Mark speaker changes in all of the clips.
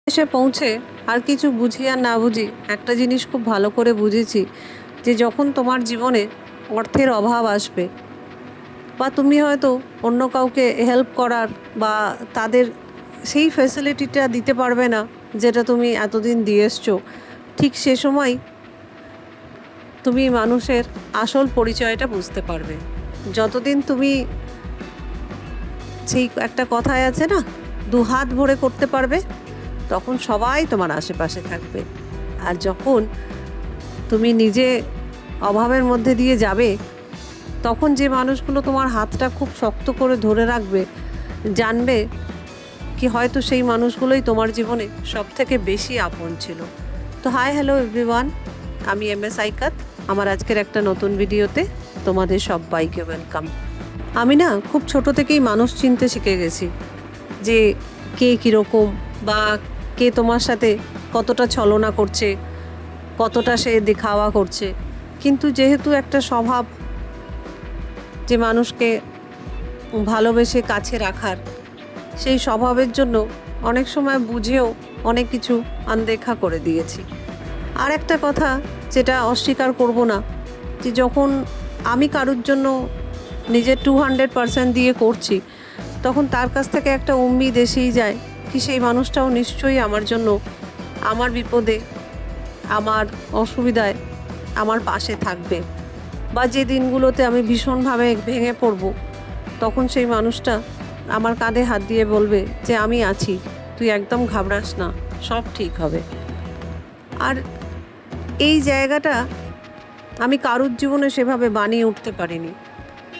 Speaker 1: এসে পৌঁছে আর কিছু বুঝি আর না বুঝি একটা জিনিস খুব ভালো করে বুঝেছি যে যখন তোমার জীবনে অর্থের অভাব আসবে বা তুমি হয়তো অন্য কাউকে হেল্প করার বা তাদের সেই ফ্যাসিলিটিটা দিতে পারবে না যেটা তুমি এতদিন দিয়ে এসছো, ঠিক সে সময় তুমি মানুষের আসল পরিচয়টা বুঝতে পারবে। যতদিন তুমি সেই একটা কথায় আছে না, দু হাত ভরে করতে পারবে, তখন সবাই তোমার আশেপাশে থাকবে। আর যখন তুমি নিজে অভাবের মধ্যে দিয়ে যাবে, তখন যে মানুষগুলো তোমার হাতটা খুব শক্ত করে ধরে রাখবে, জানবে কি হয়তো সেই মানুষগুলোই তোমার জীবনে সবথেকে বেশি আপন ছিল। তো হাই হ্যালো এভরিওয়ান, আমি MS আইকাত। আমার আজকের একটা নতুন ভিডিওতে তোমাদের সবাইকে ওয়েলকাম। আমি না খুব ছোট থেকেই মানুষ চিনতে শিখে গেছি, যে কে কীরকম বা কে তোমার সাথে কতটা ছলনা করছে, কতটা সে দেখাওয়া করছে। কিন্তু যেহেতু একটা স্বভাব যে মানুষকে ভালোবেসে কাছে রাখার, সেই স্বভাবের জন্য অনেক সময় বুঝেও অনেক কিছু আনদেখা করে দিয়েছি। আর একটা কথা যেটা অস্বীকার করব না, যে যখন আমি কারোর জন্য নিজের 200% দিয়ে করছি, তখন তার কাছ থেকে একটা উম্মিদ এসেই যায় কি সেই মানুষটাও নিশ্চয়ই আমার জন্য, আমার বিপদে, আমার অসুবিধায় আমার পাশে থাকবে। বা যে দিনগুলোতে আমি ভীষণভাবে ভেঙে পড়ব, তখন সেই মানুষটা আমার কাঁধে হাত দিয়ে বলবে যে আমি আছি, তুই একদম ঘাবড়াস না, সব ঠিক হবে। আর এই জায়গাটা আমি কারোর জীবনে সেভাবে বানিয়ে উঠতে পারিনি।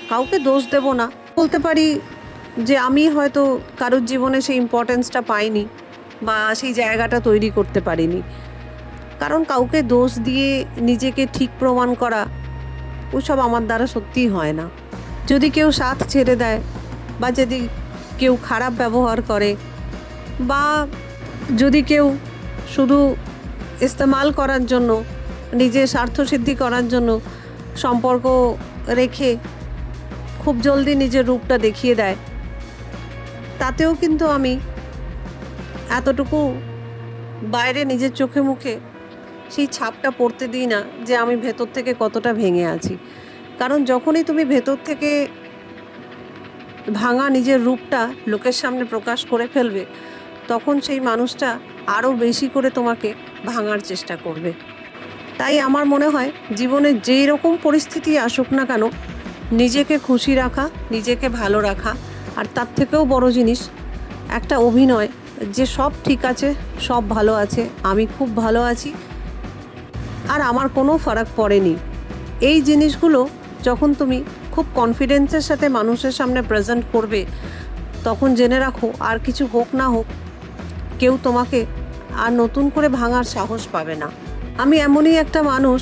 Speaker 1: কাউকে দোষ দেব না, বলতে পারি যে আমি হয়তো কারোর জীবনে সেই ইম্পর্টেন্সটা পাইনি বা সেই জায়গাটা তৈরি করতে পারিনি। কারণ কাউকে দোষ দিয়ে নিজেকে ঠিক প্রমাণ করা, ওসব আমার দ্বারা সত্যিই হয় না। যদি কেউ সাথ ছেড়ে দেয় বা যদি কেউ খারাপ ব্যবহার করে বা যদি কেউ শুধু ইস্তেমাল করার জন্য, নিজের স্বার্থসিদ্ধি করার জন্য সম্পর্ক রেখে খুব জলদি নিজের রূপটা দেখিয়ে দেয়, তাতেও কিন্তু আমি এতটুকু বাইরে নিজের চোখে মুখে সেই ছাপটা পড়তে দিই না যে আমি ভেতর থেকে কতটা ভেঙে আছি। কারণ যখনই তুমি ভেতর থেকে ভাঙা নিজের রূপটা লোকের সামনে প্রকাশ করে ফেলবে, তখন সেই মানুষটা আরও বেশি করে তোমাকে ভাঙার চেষ্টা করবে। তাই আমার মনে হয় জীবনে যেই রকম পরিস্থিতি আসুক না কেন, নিজেকে খুশি রাখা, নিজেকে ভালো রাখা, আর তার থেকেও বড় জিনিস একটা অভিনয় যে সব ঠিক আছে, সব ভালো আছে, আমি খুব ভালো আছি আর আমার কোনো ফারাক পড়েনি। এই জিনিসগুলো যখন তুমি খুব কনফিডেন্সের সাথে মানুষের সামনে প্রেজেন্ট করবে, তখন জেনে রাখো আর কিছু হোক না হোক, কেউ তোমাকে আর নতুন করে ভাঙার সাহস পাবে না। আমি এমনই একটা মানুষ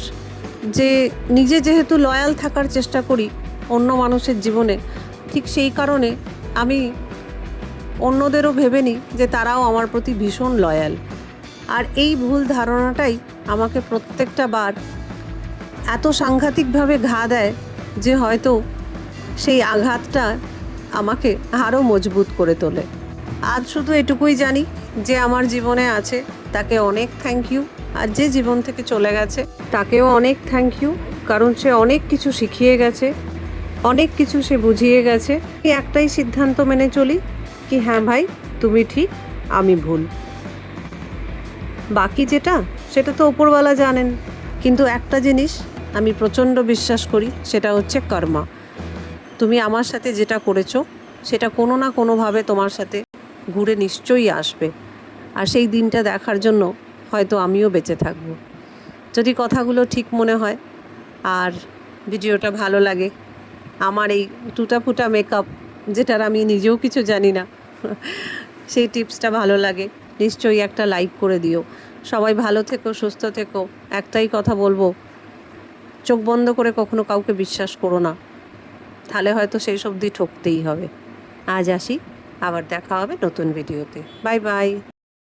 Speaker 1: যে নিজে যেহেতু লয়াল থাকার চেষ্টা করি অন্য মানুষের জীবনে, ঠিক সেই কারণে আমি অন্যদেরও ভেবে নিই যে তারাও আমার প্রতি ভীষণ লয়াল। আর এই ভুল ধারণাটাই আমাকে প্রত্যেকটা বার এত সাংঘাতিকভাবে ঘা দেয় যে হয়তো সেই আঘাতটা আমাকে আরও মজবুত করে তোলে। আজ শুধু এটুকুই জানি যে আমার জীবনে আছে তাকে অনেক থ্যাংক ইউ, আর যে জীবন থেকে চলে গেছে তাকেও অনেক থ্যাংক ইউ, কারণ সে অনেক কিছু শিখিয়ে গেছে, অনেক কিছু সে বুঝিয়ে গেছে। একটাই সিদ্ধান্ত মেনে চলি কি হ্যাঁ ভাই, তুমি ঠিক, আমি ভুল। বাকি যেটা সেটা তো ওপরওয়ালা জানেন। কিন্তু একটা জিনিস আমি প্রচণ্ড বিশ্বাস করি, সেটা হচ্ছে কর্মা। তুমি আমার সাথে যেটা করেছো সেটা কোনো না কোনোভাবে তোমার সাথে ঘুরে নিশ্চয়ই আসবে। আর সেই দিনটা দেখার জন্য হয়তো আমিও বেঁচে থাকব। যদি কথাগুলো ঠিক মনে হয় আর ভিডিওটা ভালো লাগে, আমার এই টুটাফুটা মেকআপ যেটার আমি নিজেও কিছু জানি না, সেই টিপসটা ভালো লাগে, নিশ্চয়ই একটা লাইক করে দিও। সবাই ভালো থেকো, সুস্থ থেকো। একটাই কথা বলবো, চোখ বন্ধ করে কখনো কাউকে বিশ্বাস করো না, তাহলে হয়তো সেই সব দিয়ে ঠকতেই হবে। আজ আসি, আবার দেখা হবে নতুন ভিডিওতে। Bye bye.